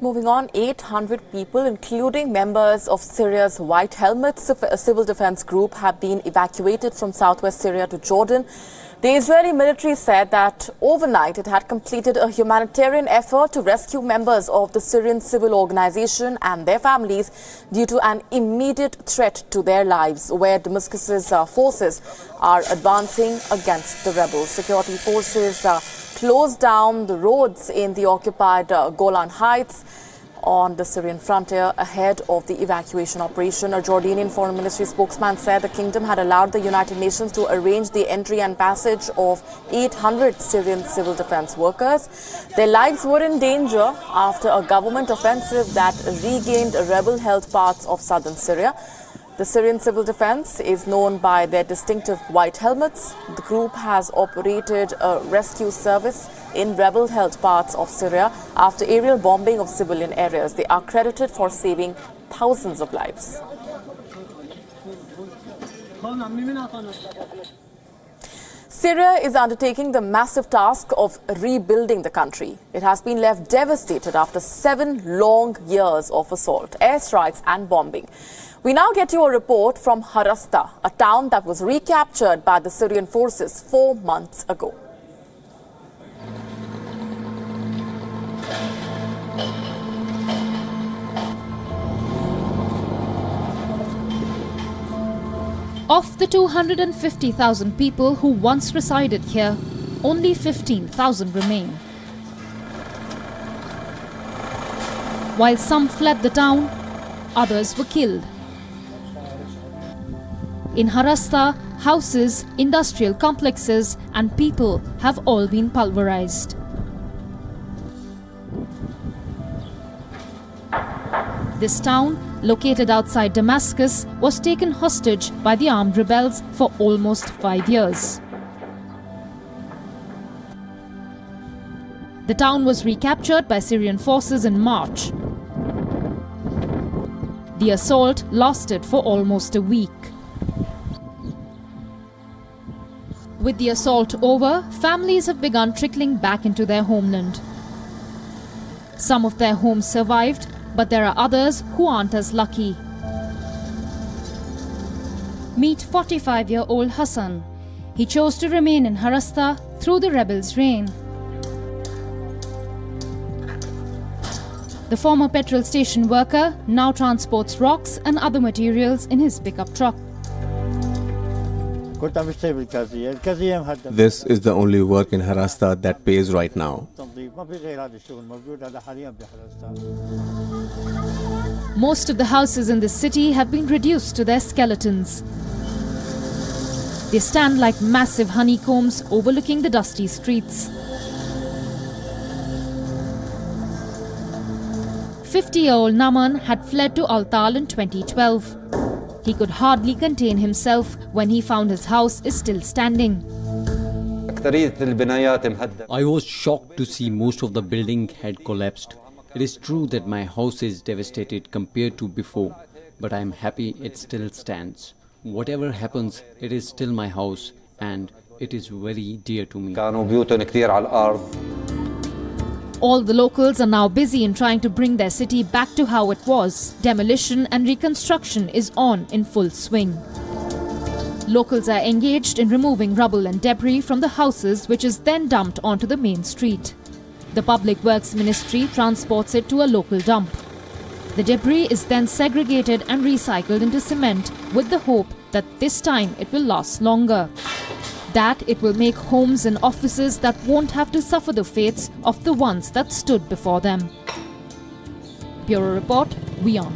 Moving on, 800 people, including members of Syria's White Helmets civil defense group, have been evacuated from southwest Syria to Jordan. The Israeli military said that overnight it had completed a humanitarian effort to rescue members of the Syrian civil organization and their families due to an immediate threat to their lives, where Damascus's forces are advancing against the rebels. Security forces closed down the roads in the occupied Golan Heights on the Syrian frontier ahead of the evacuation operation. A Jordanian Foreign Ministry spokesman said the kingdom had allowed the United Nations to arrange the entry and passage of 800 Syrian civil defense workers. Their lives were in danger after a government offensive that regained rebel-held parts of southern Syria. The Syrian civil defense is known by their distinctive white helmets. The group has operated a rescue service in rebel-held parts of Syria after aerial bombing of civilian areas. They are credited for saving thousands of lives. Syria is undertaking the massive task of rebuilding the country. It has been left devastated after 7 long years of assault, airstrikes and bombing. We now get you a report from Harasta, a town that was recaptured by the Syrian forces 4 months ago. Of the 250,000 people who once resided here, only 15,000 remain. While some fled the town, others were killed. In Harasta, houses, industrial complexes and people have all been pulverized. This town, located outside Damascus, was taken hostage by the armed rebels for almost 5 years. The town was recaptured by Syrian forces in March. The assault lasted for almost a week. With the assault over, families have begun trickling back into their homeland. Some of their homes survived, but there are others who aren't as lucky. Meet 45-year-old Hassan. He chose to remain in Harasta through the rebels' reign. The former petrol station worker now transports rocks and other materials in his pickup truck. This is the only work in Harasta that pays right now. Most of the houses in this city have been reduced to their skeletons. They stand like massive honeycombs overlooking the dusty streets. 50-year-old Naman had fled to Altal in 2012. He could hardly contain himself when he found his house is still standing. I was shocked to see most of the building had collapsed. It is true that my house is devastated compared to before, but I am happy it still stands. Whatever happens, it is still my house and it is very dear to me. All the locals are now busy in trying to bring their city back to how it was. Demolition and reconstruction is on in full swing. Locals are engaged in removing rubble and debris from the houses, which is then dumped onto the main street. The Public Works Ministry transports it to a local dump. The debris is then segregated and recycled into cement with the hope that this time it will last longer. That it will make homes and offices that won't have to suffer the fates of the ones that stood before them. Bureau Report, WION.